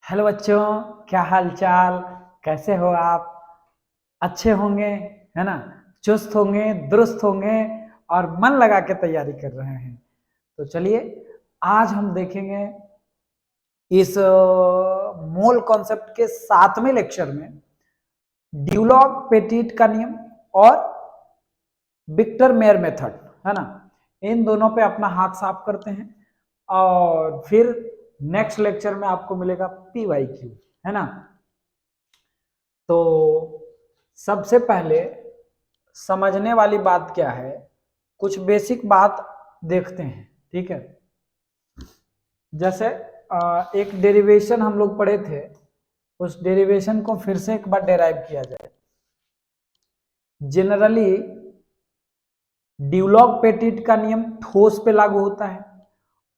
Hello बच्चों, क्या हाल चाल। कैसे हो आप? अच्छे होंगे, है ना? चुस्त होंगे, दुरुस्त होंगे और मन लगा के तैयारी कर रहे हैं। तो चलिए, आज हम देखेंगे इस मोल कॉन्सेप्ट के 7वें लेक्चर में ड्यूलॉग पेटिट का नियम और विक्टर मेयर मेथड, है ना? इन दोनों पे अपना हाथ साफ करते हैं और फिर नेक्स्ट लेक्चर में आपको मिलेगा PYQ, है ना? तो सबसे पहले समझने वाली बात क्या है, कुछ बेसिक बात देखते हैं, ठीक है? जैसे एक डेरिवेशन हम लोग पढ़े थे, उस डेरिवेशन को फिर से एक बार डेराइव किया जाए। जनरली ड्यूलॉग पेटिट का नियम ठोस पे लागू होता है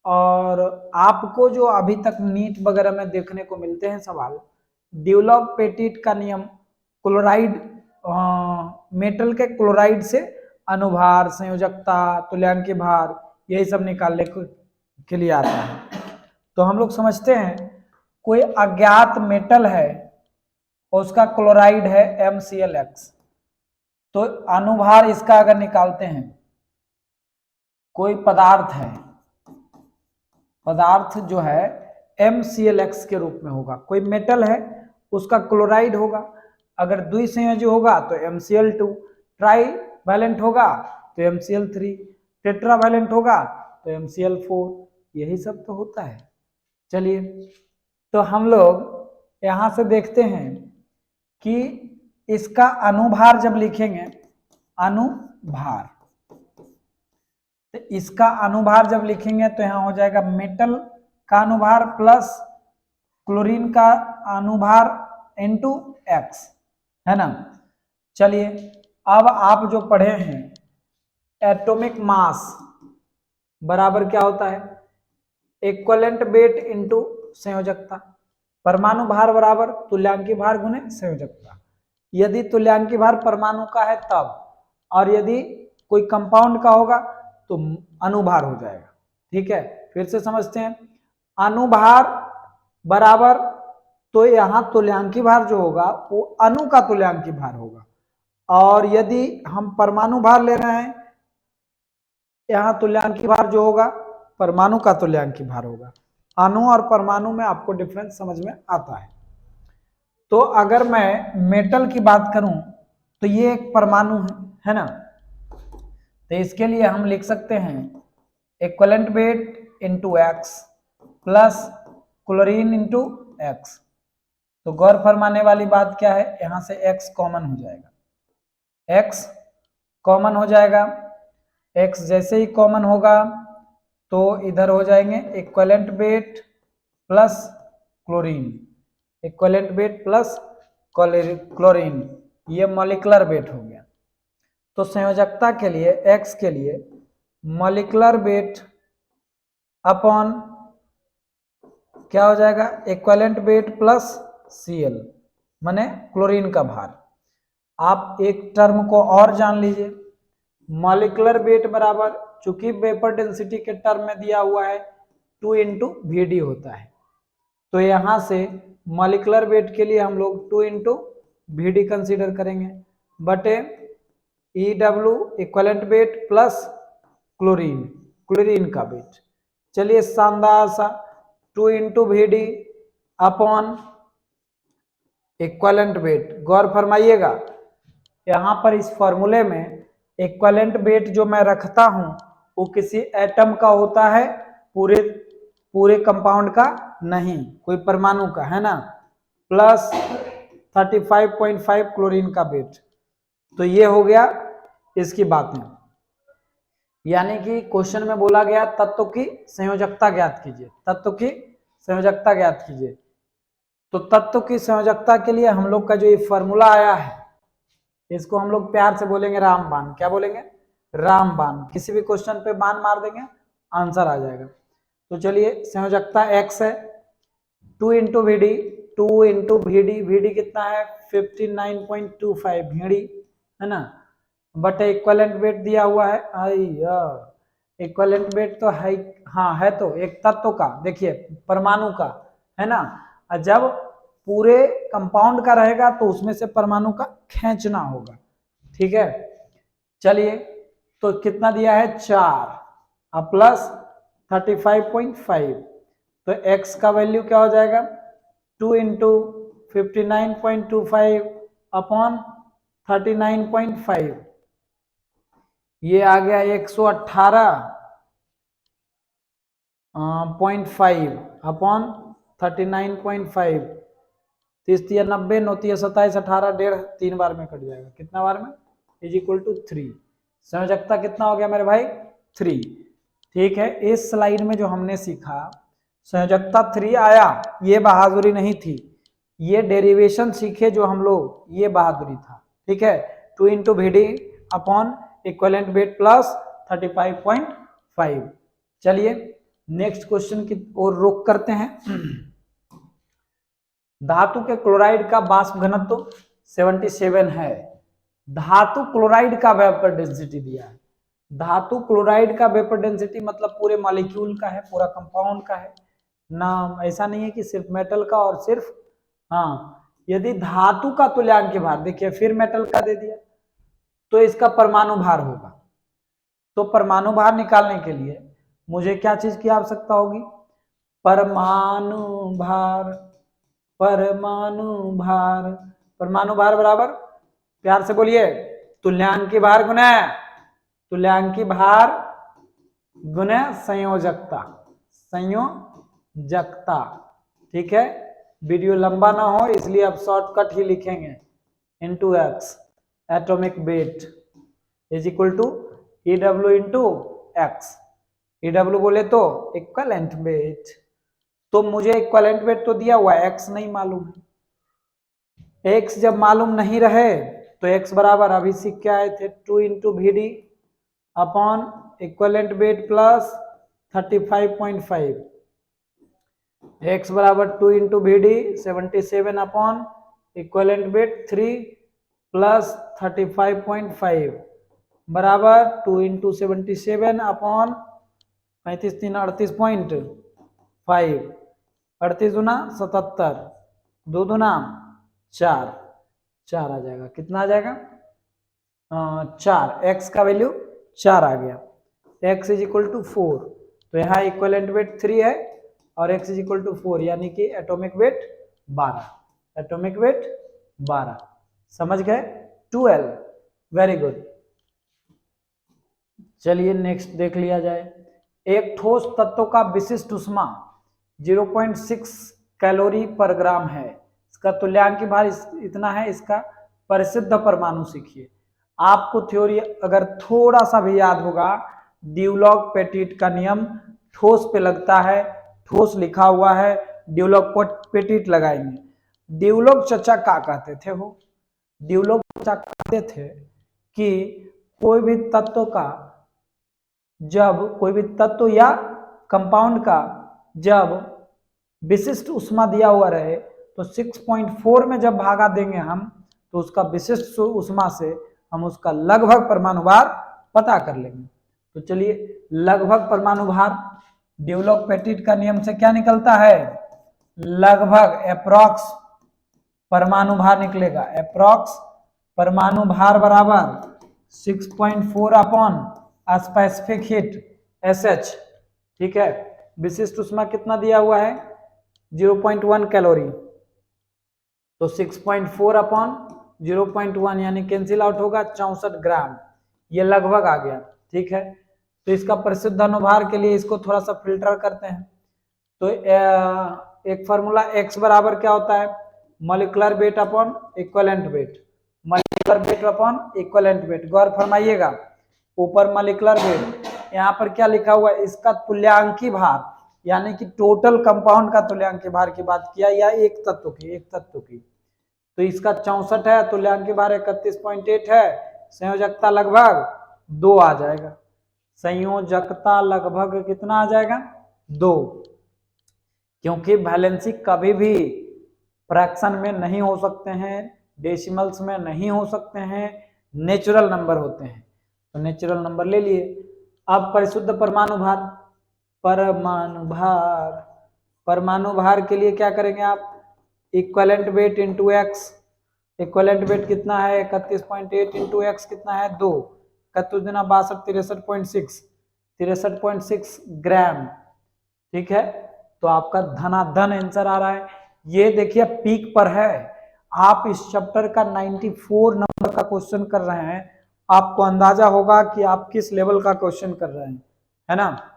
और आपको जो अभी तक नीट वगैरह में देखने को मिलते हैं सवाल, ड्यूलॉग पेटिट का नियम क्लोराइड, मेटल के क्लोराइड से अनुभार, संयोजकता, तुल्यांकीय भार, यही सब निकालने के लिए आता है। तो हम लोग समझते हैं कोई अज्ञात मेटल है और उसका क्लोराइड है MClX, तो अनुभार इसका अगर निकालते हैं, कोई पदार्थ है, पदार्थ जो है MClX के रूप में होगा। कोई मेटल है, उसका क्लोराइड होगा, अगर द्विसंयोजी होगा तो MCl2, ट्राई वैलेंट होगा तो MCl3, टेट्रा वैलेंट होगा तो MCl4, यही सब तो होता है। चलिए, तो हम लोग यहां से देखते हैं कि इसका अनुभार जब लिखेंगे, अनुभार, तो इसका अनुभार जब लिखेंगे तो यहां हो जाएगा मेटल का अनुभार प्लस क्लोरीन का अनुभार इनटू X, है ना? चलिए, अब आप जो पढ़े हैं एटॉमिक मास बराबर क्या होता है, इक्विवेलेंट वेट इनटू संयोजकता। परमाणु भार बराबर तुल्यांकी भार गुने संयोजकता। यदि तुल्यांकी भार परमाणु का है तब, और यदि कोई कंपाउंड का होगा तो अनुभार हो जाएगा। ठीक है, फिर से समझते हैं। अनुभार बराबर, तो यहां तुल्यांकी भार जो होगा वो अणु का तुल्यांकी भार होगा, और यदि हम परमाणु भार ले रहे हैं, यहां तुल्यांकी भार जो होगा परमाणु का तुल्यांकी भार होगा। अणु और परमाणु में आपको डिफरेंस समझ में आता है। तो अगर मैं मेटल की बात करूं तो ये एक परमाणु है ना? तो इसके लिए हम लिख सकते हैं equivalent weight into X plus chlorine into X। तो गौर फरमाने वाली बात क्या है, यहां से X कॉमन हो जाएगा, X कॉमन हो जाएगा। X जैसे ही कॉमन होगा तो इधर हो जाएंगे equivalent weight plus chlorine, equivalent weight plus chlorine, ये मॉलिक्यूलर वेट हो गया। तो संयोजकता के लिए X के लिए मॉलिक्यूलर वेट अपॉन क्या हो जाएगा, इक्विवेलेंट वेट प्लस Cl, माने क्लोरीन का भार। आप एक टर्म को और जान लीजिए, मॉलिक्यूलर वेट बराबर, चूंकि वेपर डेंसिटी के टर्म में दिया हुआ है 2 इंटू VD होता है, तो यहां से मॉलिक्यूलर वेट के लिए हम लोग 2 इंटू VD कंसिडर करेंगे बटे EW equivalent weight plus chlorine, chlorine का वेट। चलिए, शानदार सा 2 into VD upon equivalent weight. गौर फरमाइएगा, यहां पर इस फॉर्मूले में इक्विवेलेंट वेट जो मैं रखता हूं वो किसी एटम का होता है, पूरे पूरे कंपाउंड का नहीं, कोई परमाणु का, है ना? प्लस 35.5 क्लोरीन का वेट। तो ये हो गया इसकी बातें, यानी कि क्वेश्चन में बोला गया तत्व की संयोजकता ज्ञात कीजिए, तत्व की संयोजकता ज्ञात कीजिए। तो तत्व की संयोजकता के लिए हम लोग का जो ये फॉर्मूला आया है, इसको हम लोग प्यार से बोलेंगे रामबाण। क्या बोलेंगे? रामबाण। किसी भी क्वेश्चन पे बाण मार देंगे, आंसर आ जाएगा। तो चलिए, संयोजकता X है, 2 into VD, 2 into VD, VD कितना है 59.25 VD, है ना? बटे इक्विवेलेंट वेट दिया हुआ है, इक्विवेलेंट वेट तो है, हाँ है, तो एक तत्व का, देखिए परमाणु का, है ना? और जब पूरे कंपाउंड का रहेगा तो उसमें से परमाणु का खींचना होगा। ठीक है, चलिए तो कितना दिया है 4 प्लस 35.5, तो x का वैल्यू क्या हो जाएगा 2 इंटू 59.25 अपॉन 39.5, ये आ गया 118.5 अपॉन 39.5, 30 या 90, 9 या 27, 18, 1.5 3 बार में कट जाएगा, कितना बार में इज इक्वल टू 3। संयोजकता कितना हो गया मेरे भाई 3। ठीक है, इस स्लाइड में जो हमने सीखा संयोजकता 3 आया, ये बहादुरी नहीं थी, ये डेरिवेशन सीखे जो हम लोग, ये बहादुरी था। ठीक है, 2 into VD upon equivalent weight plus 35.5। चलिए नेक्स्ट क्वेश्चन की ओर रुख करते हैं। धातु के क्लोराइड का वाष्प घनत्व 77 है। धातु क्लोराइड का वेपर डेंसिटी दिया है। धातु क्लोराइड का वेपर डेंसिटी मतलब पूरे मॉलिक्यूल का है, पूरा कंपाउंड का है ना, ऐसा नहीं है कि सिर्फ मेटल का और सिर्फ, हाँ यदि धातु का तुल्यांक भार, देखिए फिर मेटल का दे दिया, तो इसका परमाणु भार होगा। तो परमाणु भार निकालने के लिए मुझे क्या चीज की आवश्यकता होगी, परमाणु भार। परमाणु भार, परमाणु भार बराबर, प्यार से बोलिए, तुल्यांकी भार गुना तुल्यांकी भार गुना संयोजकता, संयोजकता। ठीक है, वीडियो लंबा ना हो इसलिए अब शॉर्टकट ही लिखेंगे, into x atomic weight is equal to EW into x. EW बोले तो इक्विवेलेंट वेट, तो मुझे इक्विवेलेंट वेट तो दिया हुआ है, एक्स नहीं मालूम है। एक्स जब मालूम नहीं रहे तो एक्स बराबर अभी सीख के आए थे 2 into VD upon equivalent weight plus 35.5, x बराबर 2 into VD 77 upon equivalent wait 3 plus 35.5 बराबर 2 इंटू 77 अपॉन 35 3 38.5, 38 दूना 77, 2 दूना 4, 4 आ जाएगा, कितना आ जाएगा 4, एक्स का वैल्यू 4 आ गया, एक्स इज इक्वल टू 4, तो यहाँ इक्विवेलेंट वेट 3 है और एक्स इज इक्वल टू 4, यानी कि एटॉमिक वेट 12, एटॉमिक वेट 12, समझ गए 12, वेरी गुड। चलिए नेक्स्ट देख लिया जाए। एक ठोस तत्व का विशिष्ट ऊष्मा 0.6 कैलोरी पर ग्राम है, इसका तुल्यांकी भार इतना है, इसका परिसिद्ध परमाणु सीखिए। आपको थ्योरी अगर थोड़ा सा भी याद होगा, ड्यूलॉग पेटिट का नियम, ठोस पे लगता है, ठोस लिखा हुआ है, ड्यूलॉग पेटिट लगाएंगे। ड्यूलॉग चचा क्या कहते थे, हो ड्यूलॉग चचा कहते थे कि कोई भी तत्व का, जब कोई भी तत्व या कंपाउंड का जब विशिष्ट ऊष्मा दिया हुआ रहे तो 6.4 में जब भागा देंगे हम, तो उसका विशिष्ट ऊष्मा से हम उसका लगभग परमाणु भार पता कर लेंगे। तो चलिए लगभग परमाणु भार ड्यूलॉग पेटिट का नियम से क्या निकलता है, लगभग एप्रॉक्स परमाणु भार निकलेगा, एप्रॉक्स परमाणु भार बराबर 6.4 अपॉन स्पेसिफिक हीट SH। ठीक है, विशिष्ट ऊष्मा कितना दिया हुआ है 0.1 कैलोरी, तो 6.4 अपॉन 0.1 यानी कैंसिल आउट होगा 64 ग्राम, ये लगभग आ गया। ठीक है, तो इसका परिशुद्ध अनुभार के लिए इसको थोड़ा सा फिल्टर करते हैं। तो एक फार्मूला x बराबर क्या होता है, molecular weight upon equivalent weight, molecular weight upon equivalent weight. गौर फरमाइएगा, ऊपर मॉलिक्यूलर वेट, यहाँ पर क्या लिखा हुआ है, इसका तुल्यांकी भार, यानी कि टोटल कंपाउंड का तुल्यांकी भार की बात किया, या एक तत्व की, तो इसका 64 है, तुल्यांकी भार 31.8 है, संयोजकता लगभग 2 आ जाएगा, संयोजकता लगभग कितना आ जाएगा 2, क्योंकि वैलेंसी कभी भी फ्रैक्शन में नहीं हो सकते हैं, डेसिमल्स में नहीं हो सकते हैं, नेचुरल नंबर होते हैं, तो नेचुरल नंबर ले लिए। अब परिशुद्ध परमाणु भार, परमाणु भार के लिए क्या करेंगे आप, equivalent weight into x, equivalent weight कितना है 31.8 इंटू एक्स कितना है 2, 31 दुना 62 63.6 ग्राम, ठीक है। तो आपका धनाधन आंसर आ रहा है। ये देखिए पीक पर है, आप इस चैप्टर का 94 नंबर का क्वेश्चन कर रहे हैं, आपको अंदाजा होगा कि आप किस लेवल का क्वेश्चन कर रहे हैं, है ना।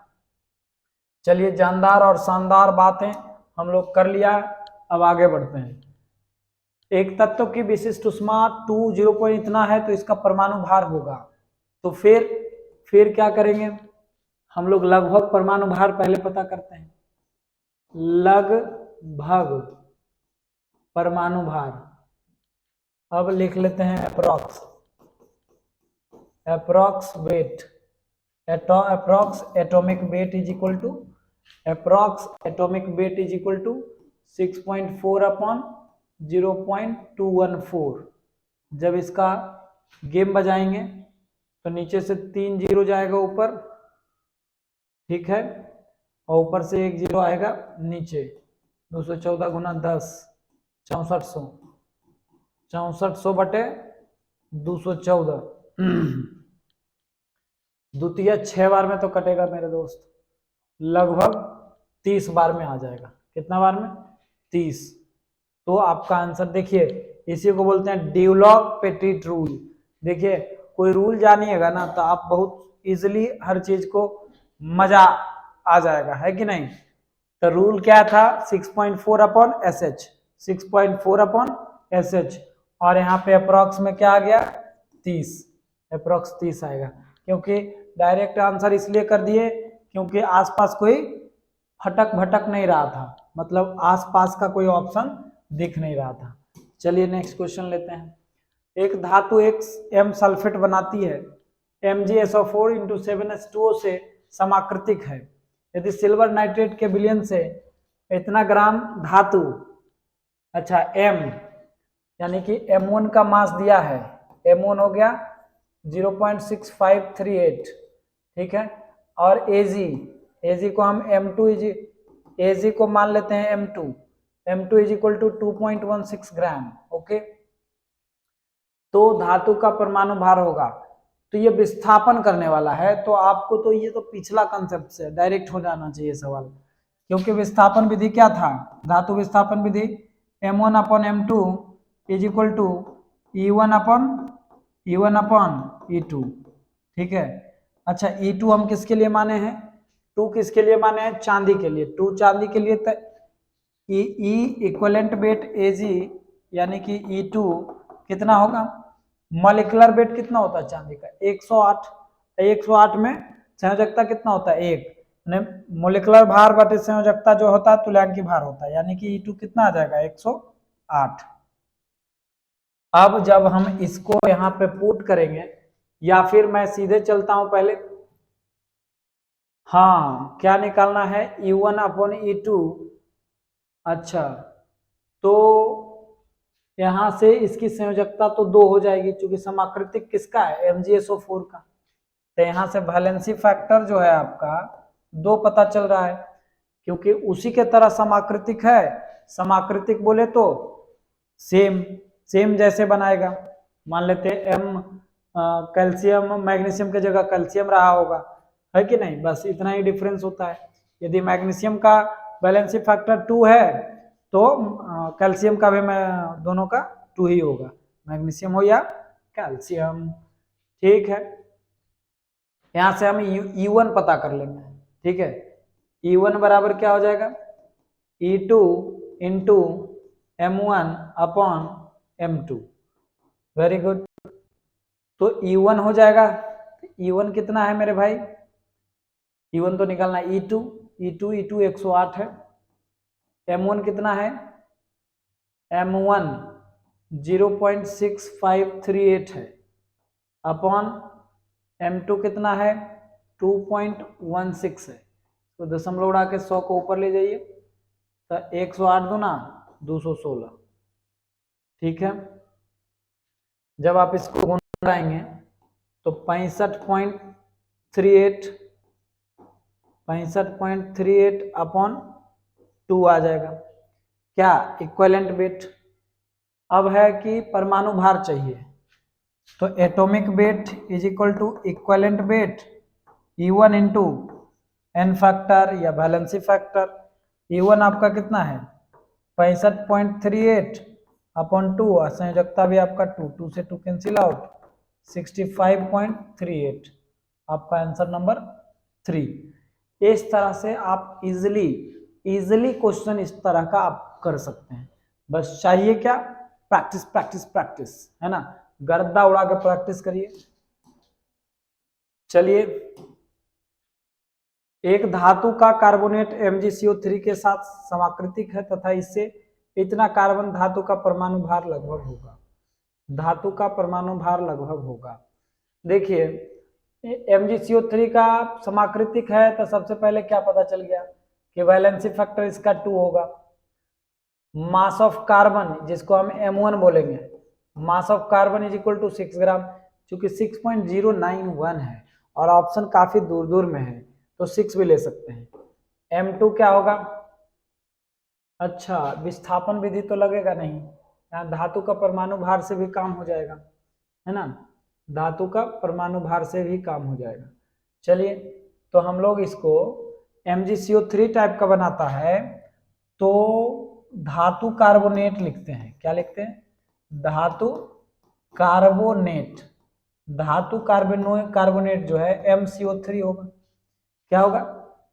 चलिए जानदार और शानदार बातें हम लोग कर लिया है, अब आगे बढ़ते हैं। एक तत्व की विशिष्ट उष्मा 2 इतना है तो इसका परमाणु भार होगा, तो फिर क्या करेंगे हम लोग, लगभग परमाणु भार पहले पता करते हैं, लगभग परमाणु भार, अब लिख लेते हैं approx weight, approx atomic weight is equal to, approx atomic weight is equal to 6.4 upon 0.214। जब इसका गेम बजाएंगे तो नीचे से 3 जीरो जाएगा ऊपर, ठीक है, और ऊपर से 1 जीरो आएगा नीचे, 214 गुना 10 6400, 6400 बटे 214, द्वितीय 6 बार में तो कटेगा मेरे दोस्त, लगभग 30 बार में आ जाएगा। कितना बार में 30। तो आपका आंसर देखिए, इसी को बोलते हैं ड्यूलॉग पेटिट रूल। देखिए कोई रूल जानिएगा ना तो आप बहुत इजीली हर चीज को मजा आ जाएगा, है कि नहीं। तो रूल क्या था 6.4 upon S H, 6.4 upon S H, और यहाँ पे अप्रोक्स में क्या आ गया 30, अप्रोक्स 30 आएगा, क्योंकि डायरेक्ट आंसर इसलिए कर दिए क्योंकि आसपास कोई फटक भटक नहीं रहा था, मतलब आसपास का कोई ऑप्शन दिख नहीं रहा था। चलिए नेक्स्ट क्वेश्चन लेते हैं। एक धातु X M सल्फेट बनाती है, MgSO4 इंटू 7H2O से समाकृतिक है। यदि सिल्वर नाइट्रेट के विलयन से इतना ग्राम धातु, अच्छा M यानी कि M1 का मास दिया है, M1 हो गया 0.6538, ठीक है, और Ag को हम M2 Ag को मान लेते हैं M2 is equal to 2.16 gram, okay. तो धातु का परमाणु भार होगा, तो ये विस्थापन करने वाला है, तो आपको तो ये तो पिछला कंसेप्ट से डायरेक्ट हो जाना चाहिए सवाल, क्योंकि विस्थापन विधि क्या था, धातु विस्थापन विधि M1 upon M2 is equal to E1 upon E2, ठीक है। अच्छा E2 हम किसके लिए माने हैं, 2 किसके लिए माने हैं, चांदी के लिए, 2 चांदी के लिए, तो E इक्विवेलेंट वेट Ag यानी कि E2 कितना होगा, मॉलिक्यूलर वेट कितना होता है चांदी का 108, 108 में संयोजकता कितना होता है 1, मोलिकुलर भार बटे संयोजकता जो होता है तुल्यांकी भार होता है, यानी कि E2 कितना आ जाएगा 108। अब जब हम इसको यहाँ पे पुट करेंगे, या फिर मैं सीधे चलता हूं पहले, हाँ क्या निकालना है E1 अपॉन E2, अच्छा तो यहां से इसकी संयोजकता तो 2 हो जाएगी, क्योंकि समाकृतिक किसका है MgSO4 का, तो यहां से वैलेंसी फैक्टर जो है आपका 2 पता चल रहा है, क्योंकि उसी के तरह समाकृतिक है, समाकृतिक बोले तो सेम जैसे बनाएगा, मान लेते हैं M कैल्शियम मैग्नीशियम की जगह कैल्शियम रहा होगा, है कि नहीं, बस इतना ही डिफरेंस होता है। यदि मैग्नीशियम का वैलेंसी फैक्टर 2 है तो कैल्शियम का भी दोनों का 2 ही होगा, मैग्नीशियम हो या कैल्शियम, ठीक है। यहां से हम E1 पता कर लेंगे, ठीक है, E1 बराबर क्या हो जाएगा E2 into M1 upon M2, very good. तो E1 हो जाएगा, E1 कितना है मेरे भाई, E1 तो निकालना E2 108 है, M1 कितना है M1 0.6538 है, अपॉन M2 कितना है 2.16 है, तो दशमलव उड़ा के 100 को ऊपर ले जाइए, तो 108 दूना 216, ठीक है। जब आप इसको गुणाएंगे तो 65.38 अपॉन 2 आ जाएगा, क्या इक्विवेलेंट वेट। अब है कि परमाणु भार चाहिए, तो atomic weight is equal to equivalent weight E1 into n factor या वैलेंसी फैक्टर। E1 आपका कितना है 65.38 अपॉन 2, और संयोजकता भी आपका 2 से 2 कैंसिल आउट 65.38, आपका आंसर नंबर 3। इस तरह से आप इजिली क्वेश्चन इस तरह का आप कर सकते हैं। बस चाहिए क्या, प्रैक्टिस प्रैक्टिस प्रैक्टिस, है ना, गर्दा उड़ा के प्रैक्टिस करिए। चलिए, एक धातु का कार्बोनेट MgCO3 के साथ समाकृतिक है तथा इससे इतना कार्बन धातु का परमाणु भार लगभग होगा। धातु का परमाणु भार लगभग होगा। देखिए MgCO3 का समाकृतिक है तो सबसे पहले क्या पता चल गया कि वैलेंसी फैक्टर इसका 2 होगा। मास ऑफ कार्बन जिसको हम M1 बोलेंगे, mass of carbon is equal to 6 gram, चूंकि 6.091 है और ऑप्शन काफी दूर दूर में है तो 6 भी ले सकते हैं। M2 क्या होगा, अच्छा विस्थापन विधि तो लगेगा नहीं, यहाँ धातु का परमाणु भार से भी काम हो जाएगा, है ना, धातु का परमाणु भार से भी काम हो जाएगा। चलिए, तो हम लोग इसको MgCO3 टाइप का बनाता है तो धातु कार्बोनेट लिखते हैं। क्या लिखते हैं, धातु कार्बोनेट। धातु कार्बोनेट जो है MCO3 होगा। क्या होगा,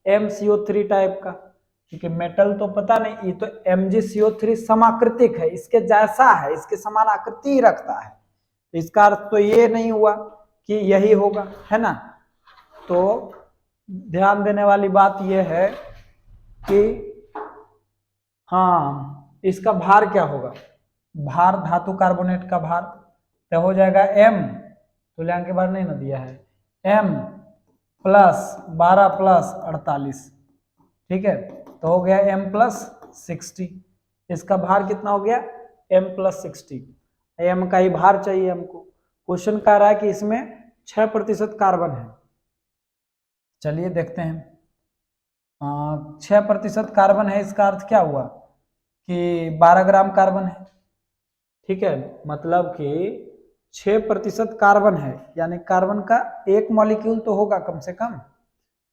MCO3 टाइप का, क्योंकि मेटल तो पता नहीं, ये तो MgCO3 समाकृतिक है, इसके जैसा है, इसके समान आकृति ही रखता है, इसका अर्थ तो ये नहीं हुआ कि यही होगा, है ना। तो ध्यान देने वाली बात यह है कि हाँ, इसका भार क्या होगा, भार धातु कार्बोनेट का भार तो हो जाएगा M, तुल्यांक के भार नहीं ना दिया है, M प्लस 12 प्लस 48, ठीक है, तो हो गया M प्लस 60। इसका भार कितना हो गया M प्लस 60। M का ही भार चाहिए हमको। क्वेश्चन कह रहा है कि इसमें 6% कार्बन है। चलिए देखते हैं, 6% कार्बन है, इसका अर्थ क्या हुआ कि 12 ग्राम कार्बन है, ठीक है, मतलब कि 6% कार्बन है, यानी कार्बन का एक मॉलिक्यूल तो होगा कम से कम,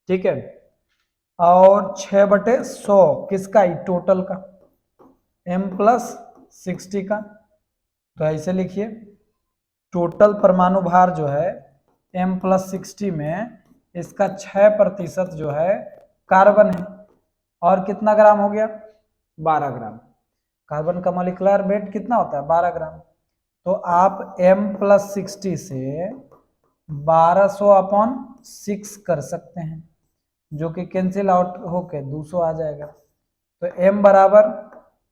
ठीक है, और 6/100 किसका, टोटल का, M प्लस 60 का। तो ऐसे लिखिए, टोटल परमाणु भार जो है M प्लस 60 में इसका 6% जो है कार्बन है, और कितना ग्राम हो गया 12 ग्राम। कार्बन का मॉलिक्यूलर वेट कितना होता है 12 ग्राम, तो आप M प्लस 60 से 1200 अपॉन 6 कर सकते हैं, जो कि कैंसिल आउट होके 200 आ जाएगा। तो M बराबर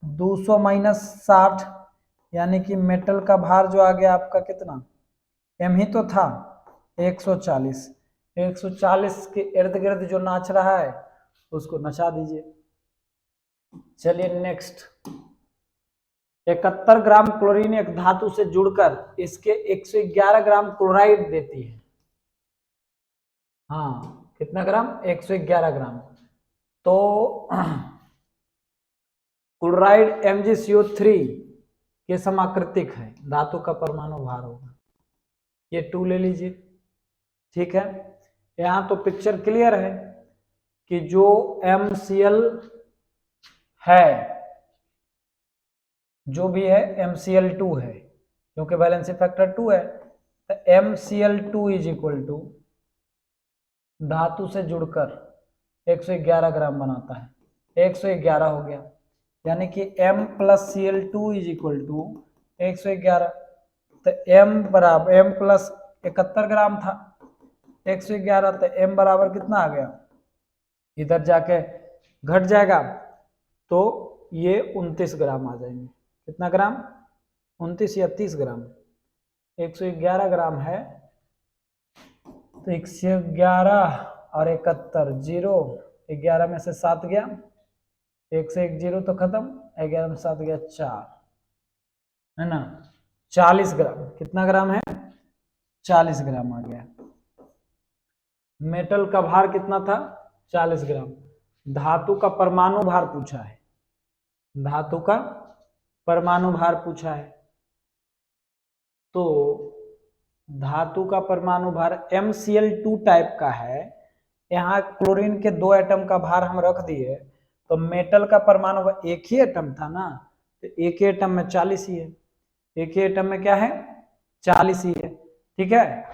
200 माइनस 60, यानी कि मेटल का भार जो आ गया आपका कितना, M ही तो था 140। 140 के इर्द गिर्द जो नाच रहा है उसको नचा दीजिए। चलिए नेक्स्ट, 71 ग्राम क्लोरीन एक धातु से जुड़कर इसके 111 ग्राम क्लोराइड देती है। हाँ, कितना ग्राम 111 ग्राम। तो क्लोराइड MgCO3 के समाकृतिक है, धातु का परमाणु भार होगा, ये 2 ले लीजिए, ठीक है। यहां तो पिक्चर क्लियर है कि जो MCl है, जो भी है MCl2 है, क्योंकि वैलेंसी फैक्टर 2 है, तो MCl2 इज इक्वल टू धातु से जुड़कर 111 ग्राम बनाता है, 111 हो गया, यानी कि M plus Cl2 is equal to 111। तो M बराबर M प्लस 71 ग्राम था, 111, तो M बराबर कितना आ गया, इधर जाके घट जाएगा तो ये 29 ग्राम आ जाएंगे। कितना ग्राम, 29 या 30 ग्राम, 111 ग्राम है, तो 111 और 71, 0, 11 में से 7 गया, 1 से 1 0 तो खत्म, 11 में 7 गया 4, है ना, 40 ग्राम। कितना ग्राम है 40 ग्राम आ गया। मेटल का भार कितना था 40 ग्राम। धातु का परमाणु भार पूछा है, धातु का परमाणु भार पूछा है, तो धातु का परमाणु भार MCl2 टाइप का है। यहाँ क्लोरीन के 2 एटम का भार हम रख दिए, तो मेटल का परमाणु भार एक ही एटम था ना, तो एक ही एटम में 40 ही है, एक ही एटम में क्या है 40 ही है। ठीक है,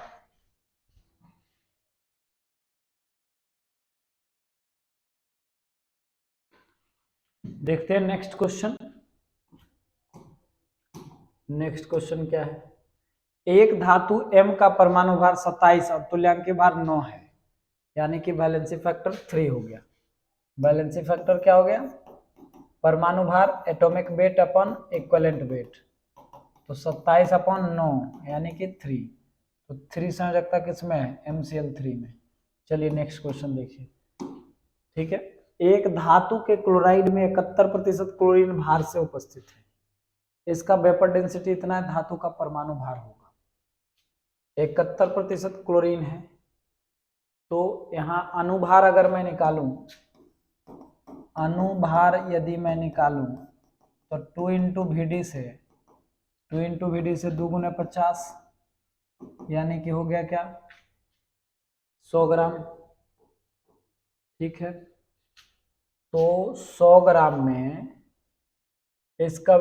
देखते हैं नेक्स्ट क्वेश्चन। नेक्स्ट क्वेश्चन क्या है, एक धातु M का परमाणु भार 27 और तुल्यांक भार 9 है, यानी कि वैलेंसी फैक्टर 3 हो गया। वैलेंसी फैक्टर क्या हो गया, परमाणु भार एटॉमिक वेट अपन इक्विवेलेंट वेट, तो 27/9 यानी कि 3, तो 3 संयोजकता किसमें है MCl3 में। चलिए नेक्स्ट क्वेश्चन देखिए। ठीक है, एक धातु के क्लोराइड में 71% क्लोरीन भार से उपस्थित है, इसका वेपर डेंसिटी इतना है, धातु का परमाणु भार होगा 71% क्लोरीन है, तो यहाँ अनुभार अगर मैं निकालूं, अनुभार यदि मैं निकालूं तो 2 इंटू VD से 2 इंटू VD से 2 गुने 50, यानी कि हो गया क्या 100 ग्राम। ठीक है, तो 100 ग्राम में इसका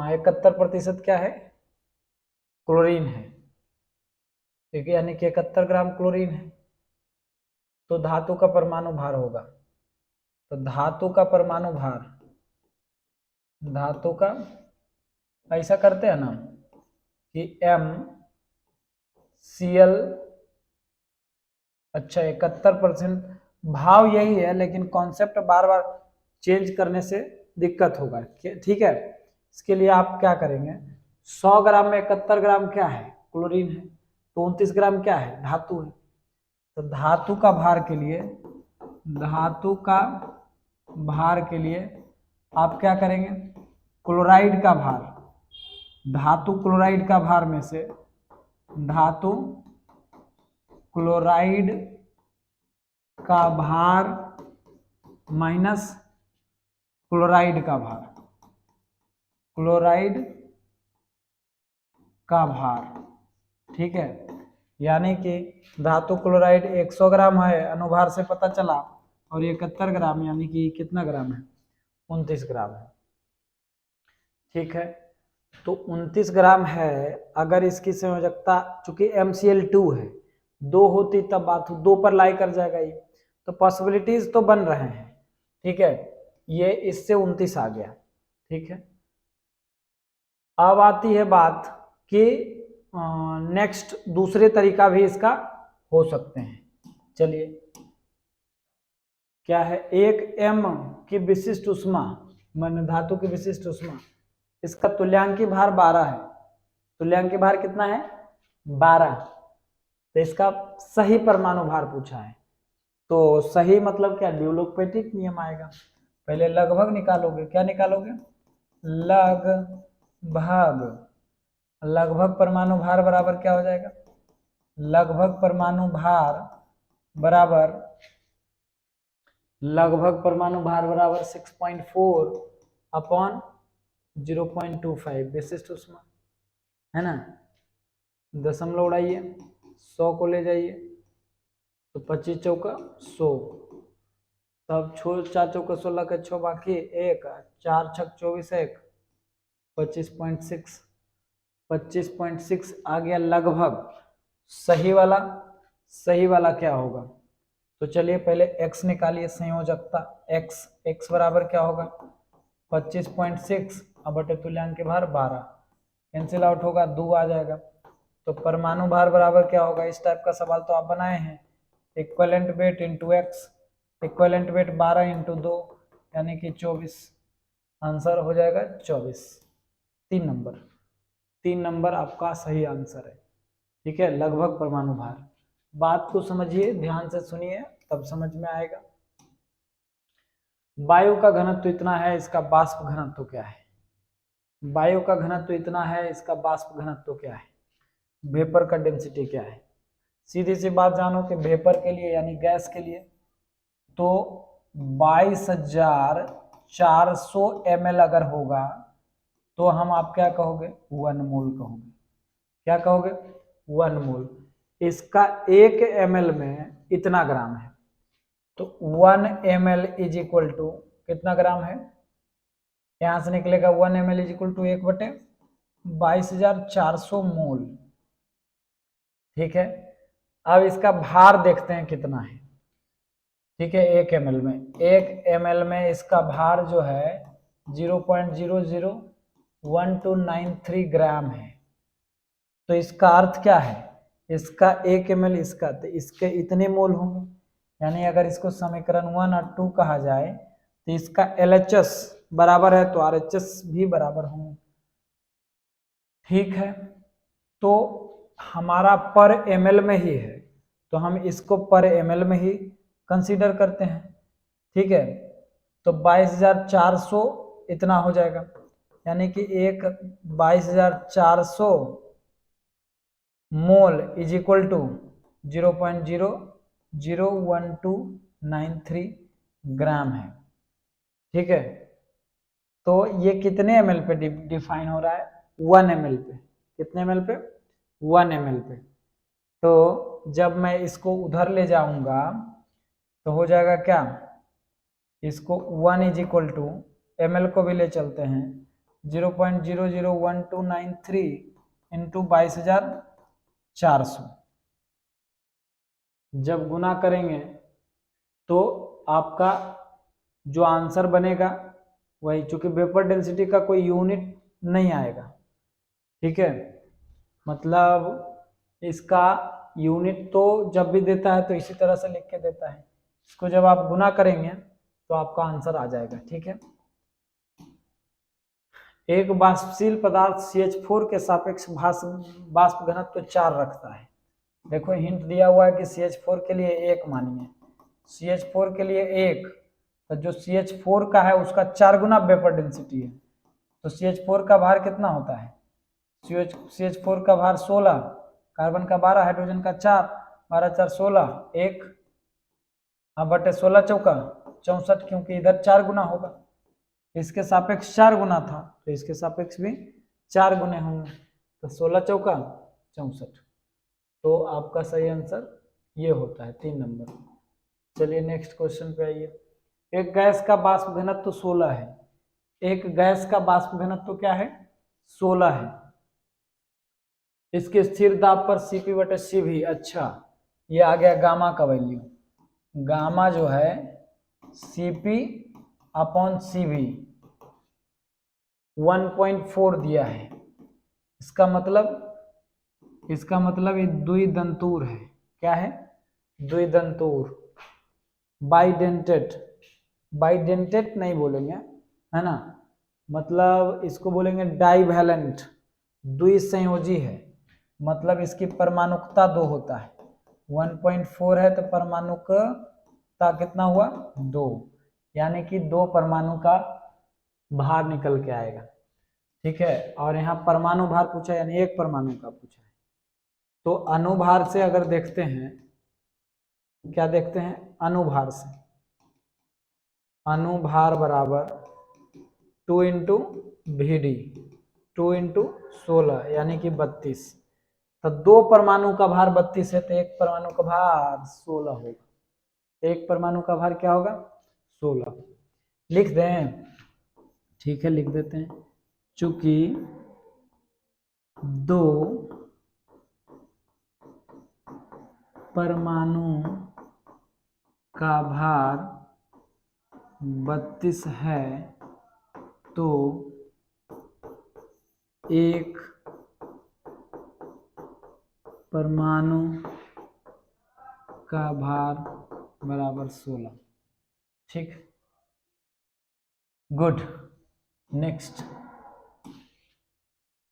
71% क्या है क्लोरीन है, ठीक है, यानी कि 71 ग्राम क्लोरीन है, तो धातु का परमाणु भार होगा, तो धातु का परमाणु भार, धातु का ऐसा करते हैं ना कि MCl, अच्छा 71% भाव यही है, लेकिन कॉन्सेप्ट बार बार चेंज करने से दिक्कत होगा। ठीक है, इसके लिए आप क्या करेंगे, 100 ग्राम में 71 ग्राम क्या है क्लोरीन है, तो 29 ग्राम क्या है धातु है, तो धातु का भार के लिए, धातु का भार के लिए आप क्या करेंगे, क्लोराइड का भार, धातु क्लोराइड का भार में से धातु क्लोराइड का भार माइनस क्लोराइड का भार, क्लोराइड का भार। ठीक है, यानी कि धातु क्लोराइड 100 ग्राम है, अनुभार से पता चला, और 71 ग्राम यानी कि कितना ग्राम है 29 ग्राम है। ठीक है, तो 29 ग्राम है, अगर इसकी संयोजकता चूंकि MCl2 है, 2 होती तब बात 2 पर लाई कर जाएगा ये, तो पॉसिबिलिटीज तो बन रहे हैं। ठीक है, ये इससे 29 आ गया। ठीक है, अब आती है बात कि नेक्स्ट दूसरे तरीका भी इसका हो सकते हैं। चलिए, क्या है, एक M की विशिष्ट उष्मा, मान धातु की विशिष्ट उष्मा, इसका तुल्यांकी भार 12 है, तुल्यांकी भार कितना है 12, तो इसका सही परमाणु भार पूछा है, तो सही मतलब क्या, ड्यूलोपेटिक नियम आएगा, पहले लगभग निकालोगे, क्या निकालोगे लगभग, लगभग परमाणु भार बराबर क्या हो जाएगा, लगभग परमाणु भार बराबर, लगभग परमाणु भार बराबर 6.4 अपॉन 0.25 विशिष्ट उष्मा है ना, दशमलव उड़ाइए, 100 को ले जाइए, तो 25 चौका 100, तब 4 चौका 16 का 6 बाकी 1, 4 छक 24 1, 25.6, 25.6 आ गया लगभग। सही वाला, सही वाला क्या होगा, तो चलिए पहले x निकालिए संयोजकता, x बराबर क्या होगा 25.6 अब बटे तुल्यांक भार 12, कैंसिल आउट होगा 2 आ जाएगा, तो परमाणु भार बराबर क्या होगा, इस टाइप का सवाल तो आप बनाए हैं, equivalent weight into x, equivalent weight 12 into 2 यानी कि 24, आंसर हो जाएगा 24, 3 नंबर आपका सही आंसर है। ठीक है, लगभग परमाणु भार, बात को समझिए, ध्यान से सुनिए तब समझ में आएगा। वायु का घनत्व इतना है, इसका बाष्प घनत्व क्या है, वायु का घनत्व इतना है, इसका बाष्प घनत्व क्या है, वेपर का डेंसिटी क्या है। सीधी सी बात जानो कि वेपर के लिए यानी गैस के लिए तो 22,000 400 ml अगर होगा तो हम आप क्या कहोगे 1 मोल कहोगे। क्या कहोगे 1 मोल। इसका 1 ml में इतना ग्राम है तो 1 ml इज इक्वल टू कितना ग्राम है, यहां से निकलेगा 1 ml इज इक्वल टू 1/22,400 मोल। ठीक है, अब इसका भार देखते हैं कितना है। ठीक है, 1 ml में, 1 ml में इसका भार जो है 0.001293 ग्राम है। तो इसका अर्थ क्या है, इसका 1 ml इसका, तो इसके इतने मोल होंगे। यानी अगर इसको समीकरण 1 और 2 कहा जाए तो इसका LHS बराबर है तो RHS भी बराबर होंगे। ठीक है, तो हमारा पर ml में ही है तो हम इसको पर ml में ही कंसीडर करते हैं। ठीक है, तो 22,400 इतना हो जाएगा, यानी कि 22,400 मोल इज इक्वल टू 0.001293 ग्राम है। ठीक है, तो ये कितने ml पे डिफाइन हो रहा है 1 ml पे। कितने ml पे 1 ml पे। तो जब मैं इसको उधर ले जाऊंगा तो हो जाएगा क्या, इसको 1 इज इक्वल टू ml को भी ले चलते हैं 0.001293 इंटू 22,400 जब गुना करेंगे तो आपका जो आंसर बनेगा वही, चूंकि वेपर डेंसिटी का कोई यूनिट नहीं आएगा। ठीक है, मतलब इसका यूनिट तो जब भी देता है तो इसी तरह से लिख के देता है, इसको जब आप गुना करेंगे तो आपका आंसर आ जाएगा। ठीक है, एक वाष्पशील पदार्थ CH4 के सापेक्ष वाष्प घनत्व 4 रखता है। देखो हिंट दिया हुआ है कि CH4 के लिए 1 मानिए, CH4 के लिए 1, तो जो CH4 का है उसका 4 गुना वेपर डेंसिटी है, तो CH4 का भार कितना होता है, CH4 का भार 16, कार्बन का 12, हाइड्रोजन का 4, 12 4 16, 1 बटे 16 चौका 64, क्योंकि इधर 4 गुना होगा, इसके सापेक्ष 4 गुना था तो इसके सापेक्ष भी 4 गुने होंगे, तो 16 चौका 64। तो आपका सही आंसर ये होता है 3 नंबर। चलिए नेक्स्ट क्वेश्चन पे आइए। एक गैस का वाष्प घनत्व 16 है, एक गैस का वाष्प घनत्व क्या है 16 है, इसके स्थिर दाब पर CP/CV। अच्छा, ये आ गया गामा का वैल्यू, गामा जो है CP/CV 1.4 दिया है। इसका मतलब ये द्विदंतूर है। क्या है, द्विदंतूर, बाइडेंटेट, बाइडेंटेट नहीं बोलेंगे है ना, मतलब इसको बोलेंगे डाइवैलेंट, द्विसंयोजी है, मतलब इसकी परमाणुकता 2 होता है। 1.4 है तो परमाणुकता कितना हुआ 2, यानी कि 2 परमाणु का भार निकल के आएगा। ठीक है, और यहाँ परमाणु भार पूछा यानी 1 परमाणु का पूछा है। तो अनुभार से अगर देखते हैं, क्या देखते हैं अनुभार से, अनुभार बराबर 2 इंटू VD, 2 इंटू 16 यानी कि 32, तो 2 परमाणु का भार 32 है तो 1 परमाणु का भार 16 होगा, 1 परमाणु का भार क्या होगा 16। लिख दें, ठीक है लिख देते हैं, चूंकि 2 परमाणु का भार 32 है तो 1 परमाणु का भार बराबर 16। ठीक, गुड। नेक्स्ट,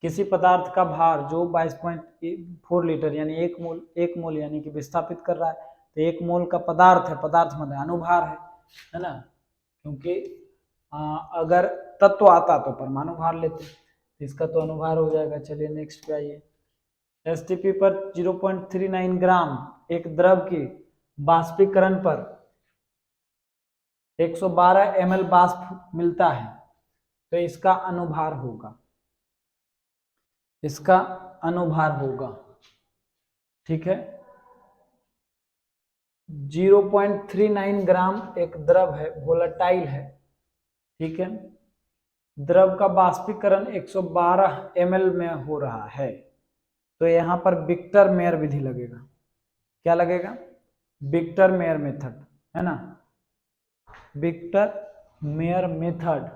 किसी पदार्थ का भार जो 22.4 लीटर यानी 1 मोल यानी कि विस्थापित कर रहा है, तो 1 मोल का पदार्थ है, पदार्थ मतलब अनुभार है ना, क्योंकि अगर तत्व आता तो परमाणु भार लेते, इसका तो अनुभार हो जाएगा। चलिए नेक्स्ट पे आइए। STP पर 0.39 ग्राम एक द्रव की बाष्पीकरण पर 112 ml वाष्प मिलता है, तो इसका अनुभार होगा, इसका अनुभार होगा, ठीक है। 0.39 ग्राम एक द्रव है, वोलेटाइल है, ठीक है। द्रव का बाष्पीकरण 112 ml में हो रहा है, तो यहां पर विक्टर मेयर विधि लगेगा। क्या लगेगा? विक्टर मेयर मेथड, है ना, विक्टर मेयर मेथड